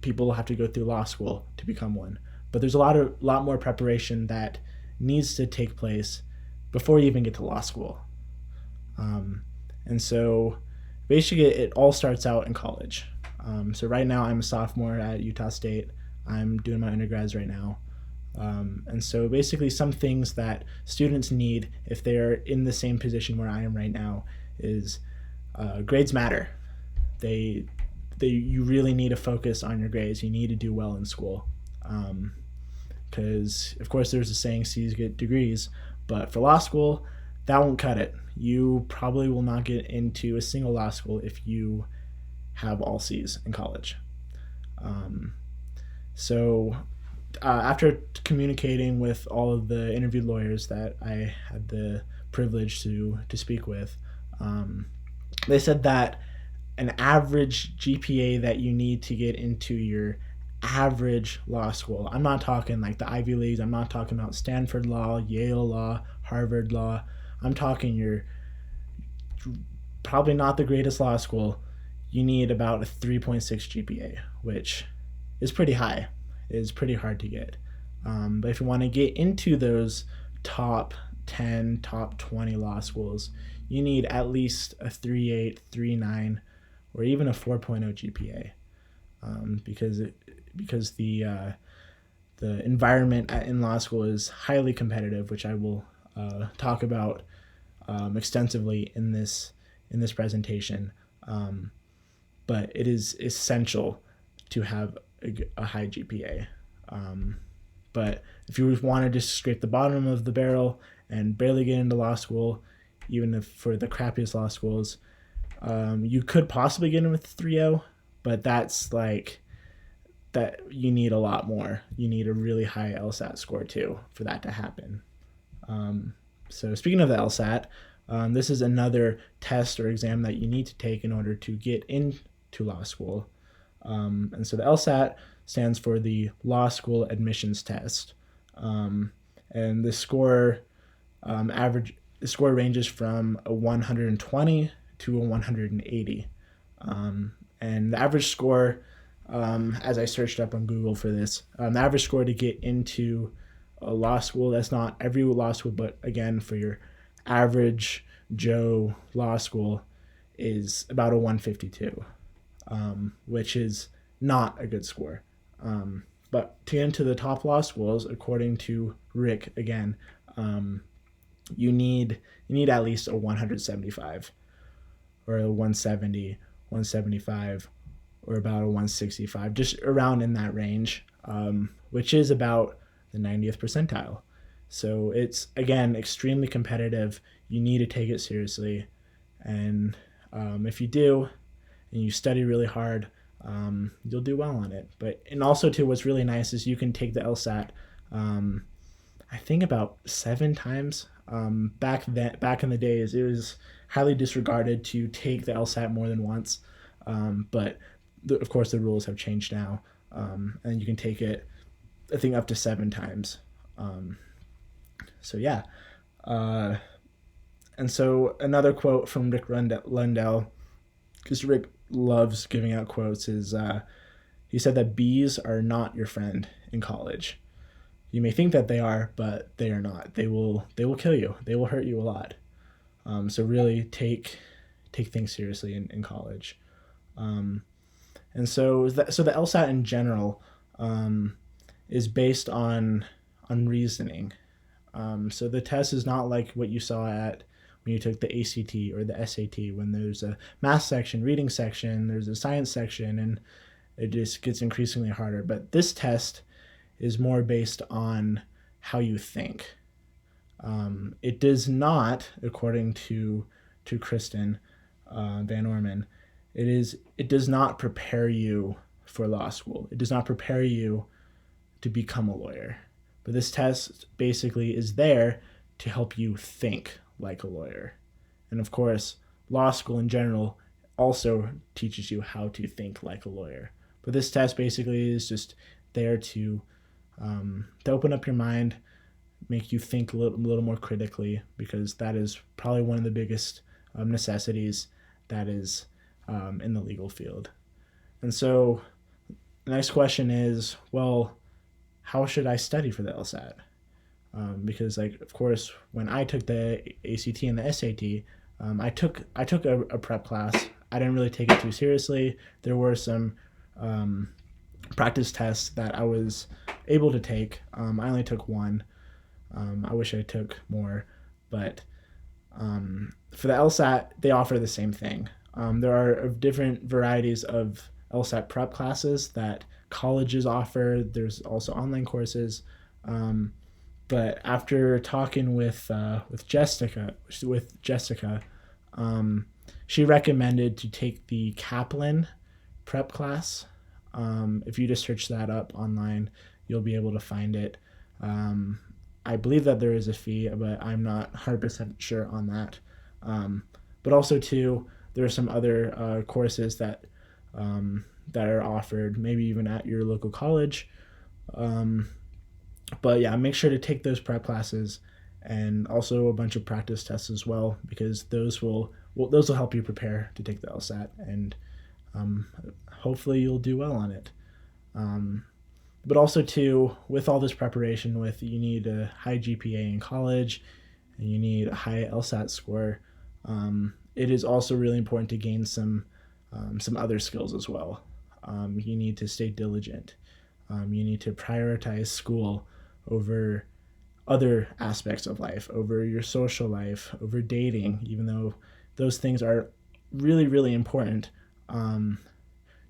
people have to go through law school to become one. But there's a lot more preparation that needs to take place before you even get to law school. And so basically it all starts out in college. So right now I'm a sophomore at Utah State. I'm doing my undergrads right now. And so basically some things that students need if they're in the same position where I am right now is grades matter. You really need to focus on your grades. You need to do well in school. Because, of course, there's a saying, C's get degrees, but for law school, that won't cut it. You probably will not get into a single law school if you have all C's in college. So after communicating with all of the interviewed lawyers that I had the privilege to speak with, they said that an average GPA that you need to get into your average law school. I'm not talking like the Ivy Leagues. I'm not talking about Stanford Law, Yale Law, Harvard Law. I'm talking your probably not the greatest law school. You need about a 3.6 GPA, which is pretty high. It is pretty hard to get. But if you want to get into those top 10, top 20 law schools, you need at least a 3.8, 3.9, or even a 4.0 GPA. Because the environment in law school is highly competitive, which I will talk about extensively in this presentation. But it is essential to have a high GPA. But if you want to just scrape the bottom of the barrel and barely get into law school, even if for the crappiest law schools, you could possibly get in with 3.0, but that's like that you need a lot more. You need a really high LSAT score too for that to happen. So speaking of the LSAT, this is another test or exam that you need to take in order to get into law school. And so the LSAT stands for the Law School Admissions Test. And the score the score ranges from a 120 to a 180. And the average score, as I searched up on Google for this, the average score to get into a law school, that's not every law school, but again, for your average Joe law school, is about a 152, which is not a good score. But to get into the top law schools, according to Rick, again, you need at least a 175 or a 170, 175, or about a 165, just around in that range, which is about the 90th percentile. So it's, again, extremely competitive. You need to take it seriously. And if you do, and you study really hard, you'll do well on it. And also, too, what's really nice is you can take the LSAT, I think about 7 times. Back in the days, it was highly disregarded to take the LSAT more than once. But of course, the rules have changed now, and you can take it, I think, up to 7 times. So yeah. And so another quote from Rick Lundell, because Rick loves giving out quotes, is he said that B's are not your friend in college. You may think that they are, but they are not. They will kill you. They will hurt you a lot. So really take things seriously in college. And so the LSAT in general is based on reasoning. So the test is not like what you saw when you took the ACT or the SAT, when there's a math section, reading section, there's a science section, and it just gets increasingly harder. But this test is more based on how you think. It does not, according to Kristen Van Orman, it does not prepare you for law school. It does not prepare you to become a lawyer. But this test basically is there to help you think like a lawyer. And of course, law school in general also teaches you how to think like a lawyer. But this test basically is just there to open up your mind, make you think a little more critically, because that is probably one of the biggest necessities that is in the legal field. And so the next question is, well, how should I study for the LSAT? Because, like, of course, when I took the ACT and the SAT, I took a prep class. I didn't really take it too seriously. There were some practice tests that I was able to take. I only took one. I wish I took more, but for the LSAT, they offer the same thing. There are different varieties of LSAT prep classes that colleges offer. There's also online courses. But after talking with Jessica, she recommended to take the Kaplan prep class. If you just search that up online, you'll be able to find it. I believe that there is a fee, but I'm not 100% sure on that. But also, too, there are some other courses that are offered, maybe even at your local college. But yeah, make sure to take those prep classes and also a bunch of practice tests as well, because those will help you prepare to take the LSAT, and hopefully you'll do well on it. But also, too, with all this preparation, you need a high GPA in college and you need a high LSAT score, it is also really important to gain some other skills as well. You need to stay diligent. You need to prioritize school over other aspects of life, over your social life, over dating, even though those things are really, really important.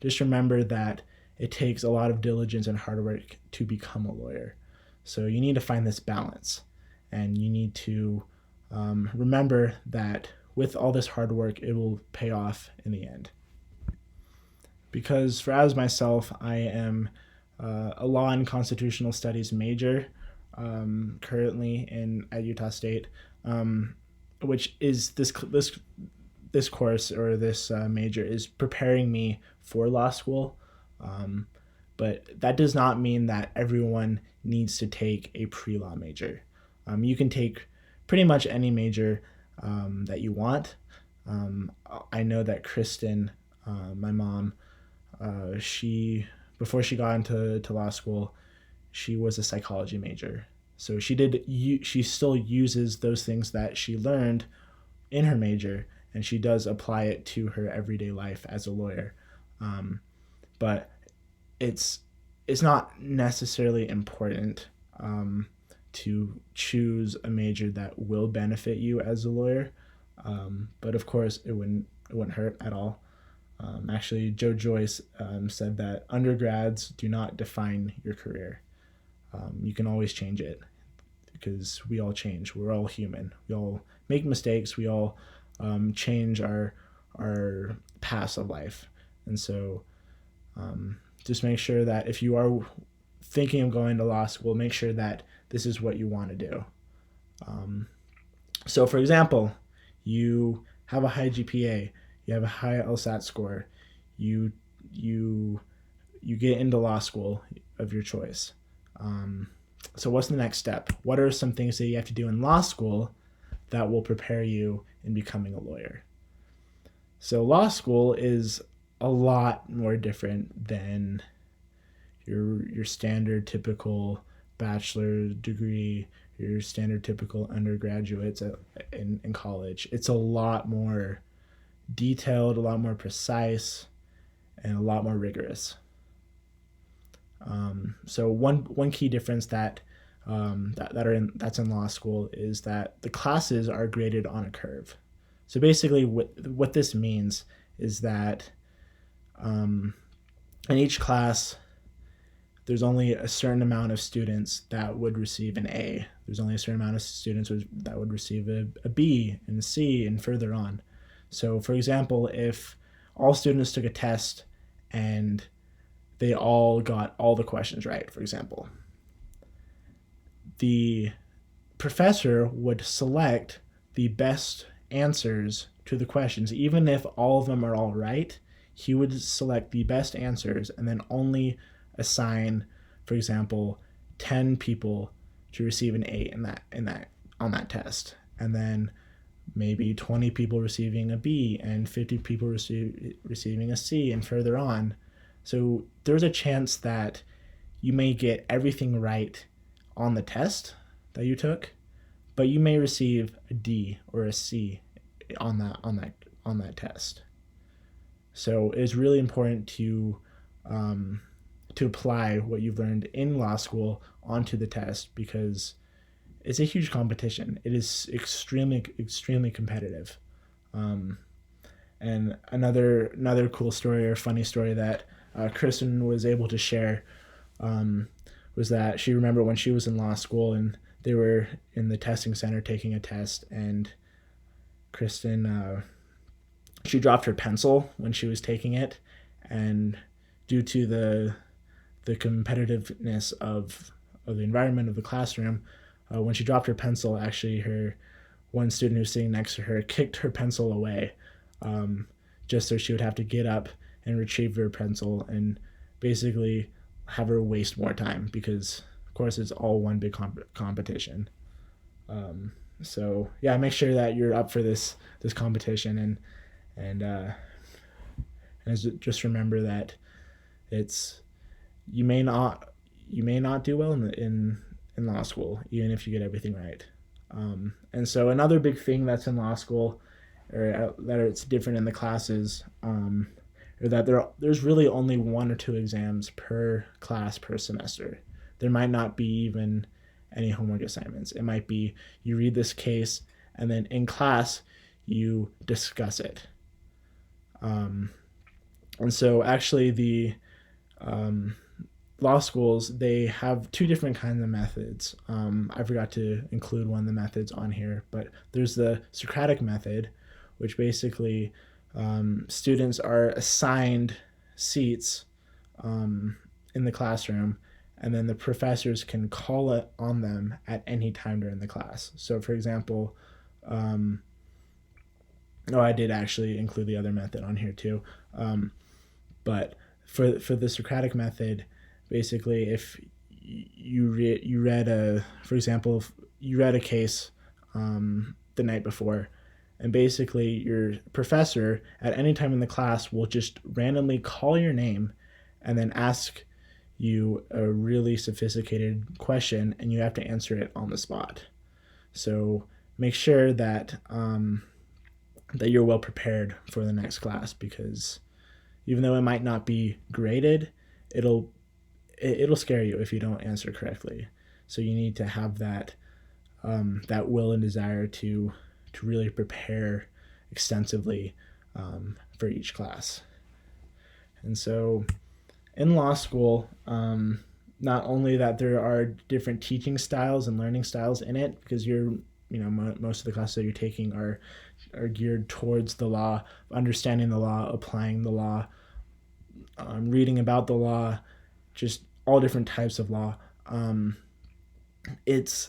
Just remember that it takes a lot of diligence and hard work to become a lawyer. So you need to find this balance, and you need to remember that with all this hard work, it will pay off in the end. Because as myself, I am a law and constitutional studies major currently at Utah State, which is this course, or this major is preparing me for law school. But that does not mean that everyone needs to take a pre-law major. You can take pretty much any major that you want. I know that Kristen, my mom, before she got into law school, she was a psychology major. So she still uses those things that she learned in her major, and she does apply it to her everyday life as a lawyer. But it's not necessarily important to choose a major that will benefit you as a lawyer. But of course, it wouldn't hurt at all. Actually, Joe Joyce said that undergrads do not define your career. You can always change it, because we all change. We're all human. We all make mistakes. We all change our paths of life. And so just make sure that if you are thinking of going to law school, make sure that this is what you want to do. So for example, you have a high GPA, you have a high LSAT score, you get into law school of your choice. So what's the next step? What are some things that you have to do in law school that will prepare you in becoming a lawyer? So law school is a lot more different than your standard typical bachelor degree, your standard typical undergraduates in college. It's a lot more detailed, a lot more precise, and a lot more rigorous. So one key difference that's in law school is that the classes are graded on a curve. So basically, what this means is that in each class, there's only a certain amount of students that would receive an A. There's only a certain amount of students that would receive a B and a C and further on. So, for example, if all students took a test and they all got all the questions right, for example, the professor would select the best answers to the questions. Even if all of them are all right, he would select the best answers and then only assign, for example, 10 people to receive an A on that test, and then maybe 20 people receiving a B and 50 people receiving a C, and further on. So there's a chance that you may get everything right on the test that you took, but you may receive a D or a C on that test. So it's really important to apply what you've learned in law school onto the test, because it's a huge competition. It is extremely competitive. Um, and another cool story or funny story that Kristen was able to share um, was that she remembered when she was in law school and they were in the testing center taking a test, and Kristen she dropped her pencil when she was taking it, and due to the competitiveness of the environment of the classroom, when she dropped her pencil, actually her one student who was sitting next to her kicked her pencil away, um, just so she would have to get up and retrieve her pencil and basically have her waste more time, because of course it's all one big competition. So yeah, make sure that you're up for this competition, and just remember that it's you may not do well in law school, even if you get everything right. And so another big thing that's in law school, or that it's different in the classes, or that there's really only one or two exams per class per semester. There might not be even any homework assignments. It might be you read this case and then in class you discuss it. And so actually the um, law schools, they have two different kinds of methods. I forgot to include one of the methods on here, but there's the Socratic method, which basically students are assigned seats in the classroom, and then the professors can call it on them at any time during the class. So, for example, I did actually include the other method on here too, but for the Socratic method, basically, if you read for example, if you read a case the night before, and basically your professor at any time in the class will just randomly call your name and then ask you a really sophisticated question, and you have to answer it on the spot. So make sure that that you're well prepared for the next class, because even though it might not be graded, it'll scare you if you don't answer correctly. So you need to have that that will and desire to really prepare extensively for each class. And so in law school, not only that there are different teaching styles and learning styles in it, because most of the classes that you're taking are geared towards the law, understanding the law, applying the law, reading about the law, just all different types of law. It's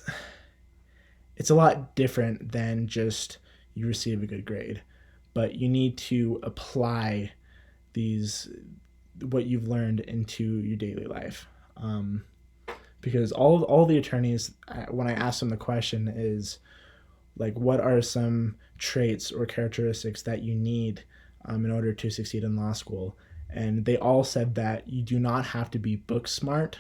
a lot different than just you receive a good grade, but you need to apply what you've learned into your daily life. Because all the attorneys, when I ask them the question is like, what are some traits or characteristics that you need in order to succeed in law school? And they all said that you do not have to be book smart.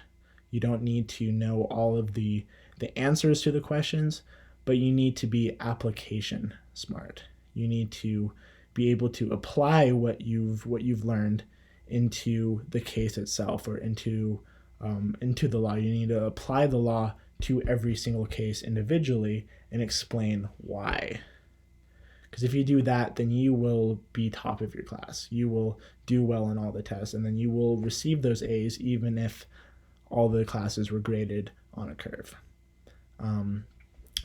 You don't need to know all of the answers to the questions, but you need to be application smart. You need to be able to apply what you've learned into the case itself, or into the law. You need to apply the law to every single case individually and explain why. Because if you do that, then you will be top of your class. You will do well in all the tests, and then you will receive those A's even if all the classes were graded on a curve.